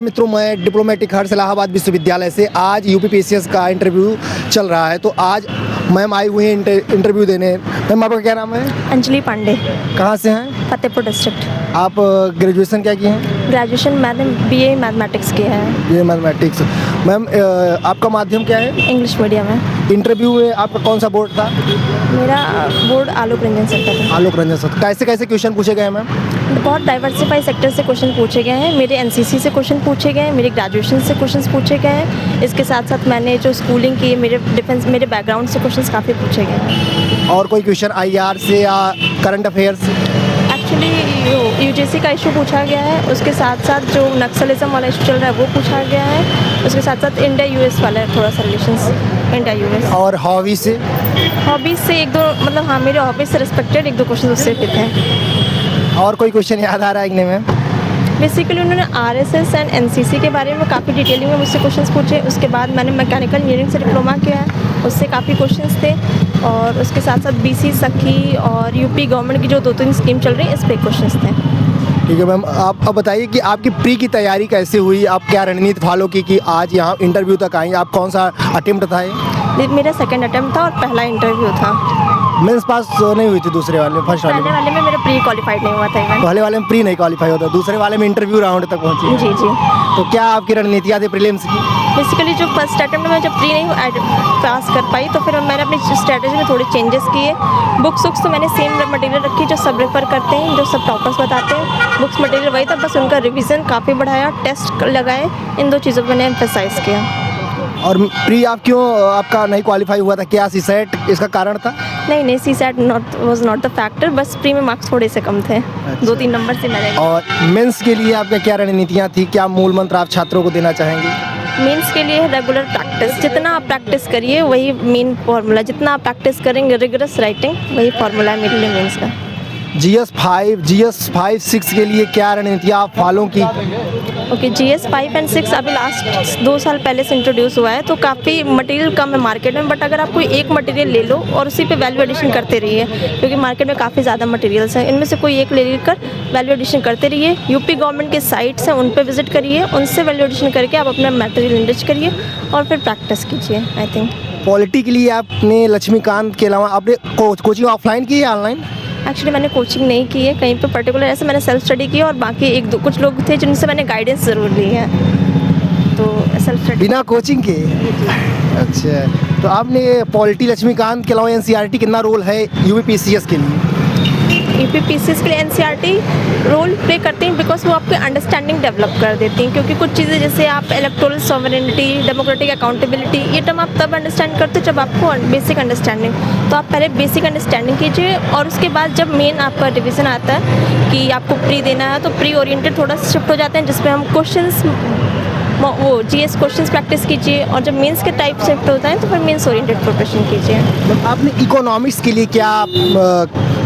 मित्रों, मैं डिप्लोमेटिक हर्ष इलाहाबाद विश्वविद्यालय से आज यूपीपीसीएस का इंटरव्यू चल रहा है। तो आज मैम आई हुई हैं इंटरव्यू देने। मैम, आपका क्या नाम है? अंजलि पांडे। कहाँ से हैं? फतेहपुर डिस्ट्रिक्ट। आप ग्रेजुएशन क्या किए हैं? ग्रेजुएशन मैंने बीए मैथमेटिक्स किया है। ये मैथमेटिक्स। मैम, आपका माध्यम क्या है? इंग्लिश मीडियम है। इंटरव्यू में आपका कौन सा बोर्ड था? मेरा बोर्ड आलोक रंजन सर का था। आलोक रंजन सर। कैसे कैसे क्वेश्चन पूछे गए हैं मैम? बहुत डाइवर्सिफाई सेक्टर से क्वेश्चन पूछे गए हैं। मेरे एनसीसी से क्वेश्चन पूछे गए हैं, मेरे ग्रेजुएशन से क्वेश्चन पूछे गए हैं। इसके साथ साथ मैंने जो स्कूलिंग की, मेरे बैकग्राउंड से क्वेश्चन काफ़ी पूछे गए हैं। और कोई क्वेश्चन आईआर से या करंट अफेयर्स से? एक्चुअली यूजीसी का इशू पूछा गया है। उसके साथ साथ जो नक्सलिज्म वाला इशू चल रहा है वो पूछा गया है। उसके साथ साथ इंडिया यूएस वाला थोड़ा सा रिलेशंस, इंडिया यूएस। और हॉबी से? हॉबीज़ से एक दो, मतलब हाँ, मेरे हॉबीज़ से रिस्पेक्टेड एक दो क्वेश्चन उससे फिट हैं। और कोई क्वेश्चन याद आ रहा है कि नहीं मैम? बेसिकली उन्होंने आरएसएस एंड एनसीसी के बारे में काफ़ी डिटेलिंग में मुझसे क्वेश्चंस पूछे। उसके बाद मैंने मैकेनिकल इंजीनियरिंग से डिप्लोमा किया है, उससे काफ़ी क्वेश्चंस थे। और उसके साथ साथ बीसी सखी और यूपी गवर्नमेंट की जो 2-3 स्कीम चल रही है, इस पर क्वेश्चंस थे। ठीक है मैम, आप अब बताइए कि आपकी प्री की तैयारी कैसे हुई? आप क्या रणनीति फॉलो की कि आज यहाँ इंटरव्यू तक आई? आप कौन सा अटेम्प्ट था ये? मेरा सेकंड अटेम्प्ट था और पहला इंटरव्यू था। मेंस पास नहीं हुई थी दूसरे वाले, फर्स्ट वाले पहले में? वाले में मेरा प्री क्वालिफाइड नहीं हुआ था इवन। पहले वाले में प्री नहीं क्वालिफाई होता, दूसरे वाले में इंटरव्यू राउंड तक पहुंची। जी जी। तो क्या आपकी रणनीतियाँ थी प्रीलिम्स की? बेसिकली जो फर्स्ट अटेम्प्ट में जब प्री नहीं पास कर पाई तो फिर मैंने अपनी स्ट्रेटजी में थोड़े चेंजेस किए। बुक्स तो मैंने सेम मटेरियल रखी जो सब रेफर करते हैं, जो सब टॉपर्स बताते हैं। बुक्स मटेरियल वही था, बस उनका रिवीजन काफ़ी बढ़ाया, टेस्ट लगाए। इन दो चीज़ों पर मैंने एम्फेसाइज किया। और प्री आप क्यों आपका नहीं क्वालिफाई हुआ था? क्या सीसेट इसका कारण था? नहीं, CSAT was not the factor, बस प्री में मार्क्स थोड़े से कम थे। अच्छा। 2-3 नंबर से मैंने। और मेंस के लिए आपका क्या रणनीतियाँ थी? क्या मूल मंत्र आप छात्रों को देना चाहेंगे? मेंस के लिए रेगुलर प्रैक्टिस। जितना आप प्रैक्टिस करिए वही मेन फार्मूला। जितना आप प्रैक्टिस करेंगे, रिगरस राइटिंग, वही फार्मूला है मेरे लिए मेंस का। GS 5, 6 के लिए क्या रणनीतियाँ आप फॉलो की? ओके, GS 5 एंड 6 अभी लास्ट 2 साल पहले से इंट्रोड्यूस हुआ है, तो काफ़ी मटेरियल कम है मार्केट में। बट अगर आप कोई एक मटेरियल ले लो और उसी पे वैल्यू एडिशन करते रहिए, क्योंकि मार्केट में काफ़ी ज़्यादा मटेरियल्स हैं, इनमें से कोई एक ले लेकर वैल्यू एडिशन करते रहिए। यूपी गवर्नमेंट के साइट्स हैं, उन पर विजिट करिए, उनसे वैल्यू एडिशन करके आप अपना मटेरियल इनरिच करिए और फिर प्रैक्टिस कीजिए। आई थिंक पॉलिटी के लिए आपने लक्ष्मीकांत के अलावा आपने कोचिंग ऑफलाइन की या ऑनलाइन? एक्चुअली मैंने कोचिंग नहीं की है कहीं पे पर्टिकुलर, ऐसे मैंने सेल्फ स्टडी की और बाकी एक दो कुछ लोग थे जिनसे मैंने गाइडेंस ज़रूर ली है, तो सेल्फ स्टडी बिना कोचिंग के? अच्छा, तो आपने पॉलिटी लक्ष्मीकांत के अलावा एनसीईआरटी कितना रोल है यूपीपीसीएस के लिए? यूपीपीसीएस के लिए एनसीईआरटी रोल प्ले करती हैं बिकॉज वो आपकी अंडरस्टैंडिंग डेवलप कर देती हैं। क्योंकि कुछ चीज़ें जैसे आप इलेक्टोरल सॉवरेनिटी, डेमोक्रेटिक अकाउंटेबिलिटी, ये टर्म आप तब अंडरस्टैंड करते हो जब आपको बेसिक अंडरस्टैंडिंग। तो आप पहले बेसिक अंडरस्टैंडिंग कीजिए और उसके बाद जब मेन आपका रिविज़न आता है कि आपको प्री देना है, तो प्री ओरिएंटेड थोड़ा सा शिफ्ट हो जाते हैं, जिसमें हम क्वेश्चंस, वो जीएस क्वेश्चंस प्रैक्टिस कीजिए। और जब मेंस के टाइप शिफ्ट होता है तो फिर मेंस ओरिएंटेड प्रिपरेशन कीजिए। आपने इकोनॉमिक्स के लिए क्या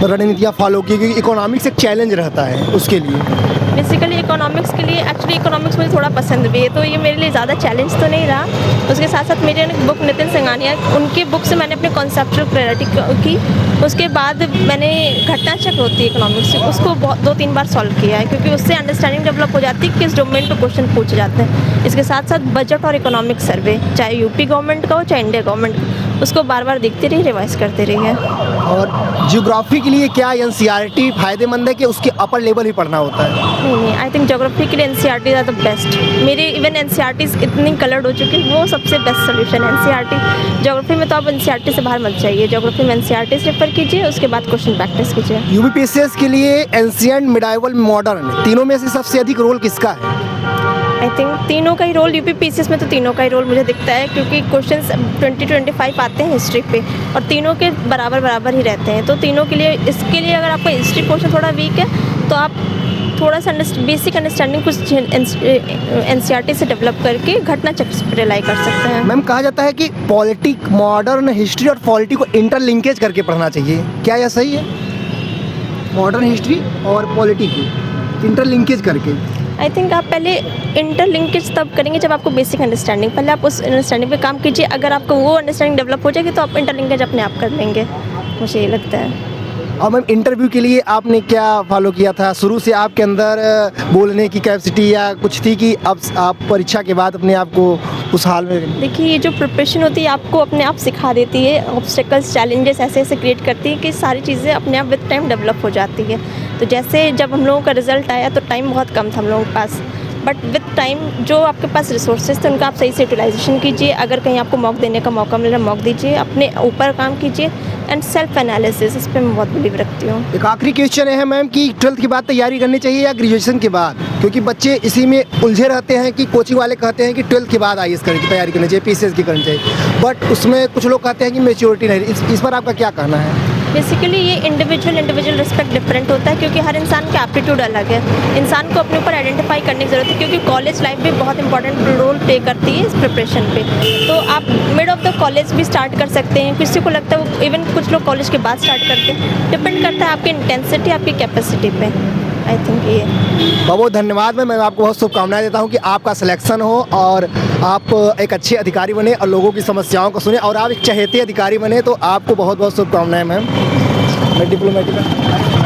रणनीतियाँ फॉलो की? क्योंकि इकोनॉमिक्स एक चैलेंज रहता है उसके लिए। बेसिकली इकोनॉमिक्स के लिए, एक्चुअली इकोनॉमिक्स मुझे थोड़ा पसंद भी है, तो ये मेरे लिए ज़्यादा चैलेंज तो नहीं रहा। उसके साथ साथ मेरे बुक नितिन सिंघानिया, उनकी बुक से मैंने अपने कॉन्सेप्चुअल क्लैरिटी की। उसके बाद मैंने घटना चक्र होती है इकोनॉमिक्स, उसको 2-3 बार सॉल्व किया है, क्योंकि उससे अंडरस्टैंडिंग डेवलप हो जाती है किस डोमेन पे क्वेश्चन पूछे जाते हैं। इसके साथ साथ बजट और इकोनॉमिक सर्वे, चाहे यूपी गवर्नमेंट का हो चाहे इंडिया गवर्नमेंट का, उसको बार बार देखते रहिए, रिवाइज करते रहिए। और ज्योग्राफी के लिए क्या एनसीईआरटी फायदेमंद है कि उसके अपर लेवल ही पढ़ना होता है? नहीं, आई थिंक ज्योग्राफी के लिए एनसीईआरटी आर द बेस्ट। मेरे इवन एनसीईआरटीज इतनी कलर्ड हो चुकी है, वो सबसे बेस्ट सोल्यूशन है एनसीईआरटी। ज्योग्राफी में तो आप एनसीईआरटी से बाहर मत जाइए, ज्योग्राफी में एनसीईआरटी से रेफर कीजिए, उसके बाद क्वेश्चन प्रैक्टिस कीजिए। यूपीपीसीएस के लिए एंशिएंट, मिडाइवल, मॉडर्न, तीनों में से सबसे अधिक रोल किसका है? आई थिंक तीनों का ही रोल, यूपीपीसीएस में तो तीनों का ही रोल मुझे दिखता है, क्योंकि क्वेश्चंस 20-25 आते हैं हिस्ट्री पे और तीनों के बराबर ही रहते हैं। तो तीनों के लिए, इसके लिए अगर आपका हिस्ट्री पोर्शन थोड़ा वीक है तो आप थोड़ा सा बेसिक अंडरस्टैंडिंग कुछ एनसीईआरटी से डेवलप करके घटना चक्र पर रिलाई कर सकते हैं। मैम, कहा जाता है कि पॉलिटिक, मॉडर्न हिस्ट्री और पॉलिटी को इंटरलिंकेज करके पढ़ना चाहिए, क्या यह सही है? मॉडर्न हिस्ट्री और पॉलिटी को इंटरलिंकेज करके? आई थिंक आप पहले इंटरलिंकेज तब करेंगे जब आपको बेसिक अंडरस्टैंडिंग, पहले आप उस अंडरस्टैंडिंग पे काम कीजिए। अगर आपको वो अंडरस्टैंडिंग डेवलप हो जाएगी तो आप इंटरलिंकेज अपने आप कर लेंगे, मुझे ये लगता है। और मैम इंटरव्यू के लिए आपने क्या फॉलो किया था? शुरू से आपके अंदर बोलने की कैपेसिटी या कुछ थी कि अब आप परीक्षा के बाद अपने आप को उस हाल में? देखिए, ये जो प्रिपरेशन होती है आपको अपने आप सिखा देती है, ऑब्स्टेकल्स चैलेंजेस ऐसे ऐसे क्रिएट करती है कि सारी चीज़ें अपने आप विद टाइम डेवलप हो जाती है। तो जैसे जब हम लोगों का रिजल्ट आया तो टाइम बहुत कम था हम लोगों के पास, बट विद टाइम जो आपके पास रिसोर्सेज थे उनका आप सही से यूटिलाइजेशन कीजिए। अगर कहीं आपको मॉक देने का मौका मिल रहा है, मॉक दीजिए, अपने ऊपर काम कीजिए एंड सेल्फ एनालिसिस, इस पर मैं बहुत बिलीव रखती हूँ। एक आखिरी क्वेश्चन है मैम कि 12th के बाद तैयारी करनी चाहिए या ग्रेजुएशन के बाद? क्योंकि बच्चे इसी में उलझे रहते हैं कि कोचिंग वाले कहते हैं कि 12th के बाद IAS की तैयारी करनी चाहिए, PCS की करनी चाहिए, बट उसमें कुछ लोग कहते हैं कि मैच्योरिटी नहीं। इस पर आपका क्या कहना है? बेसिकली ये इंडिविजुअल रिस्पेक्ट डिफरेंट होता है, क्योंकि हर इंसान का एप्टीट्यूड अलग है। इंसान को अपने ऊपर आइडेंटिफाई करने की ज़रूरत है, क्योंकि कॉलेज लाइफ भी बहुत इंपॉर्टेंट रोल प्ले करती है इस प्रिपरेशन पे। तो आप मिड ऑफ द कॉलेज भी स्टार्ट कर सकते हैं, किसी को लगता है वो, इवन कुछ लोग कॉलेज के बाद स्टार्ट करते हैं। डिपेंड करता है आपकी इंटेंसिटी, आपकी कैपेसिटी पे। आई थिंक ये बहुत बहुत धन्यवाद मैं आपको बहुत शुभकामनाएं देता हूं कि आपका सिलेक्शन हो और आप एक अच्छे अधिकारी बने और लोगों की समस्याओं को सुने और आप एक चहेते अधिकारी बने। तो आपको बहुत बहुत शुभकामनाएं मैम। मैं डिप्लोमेटिक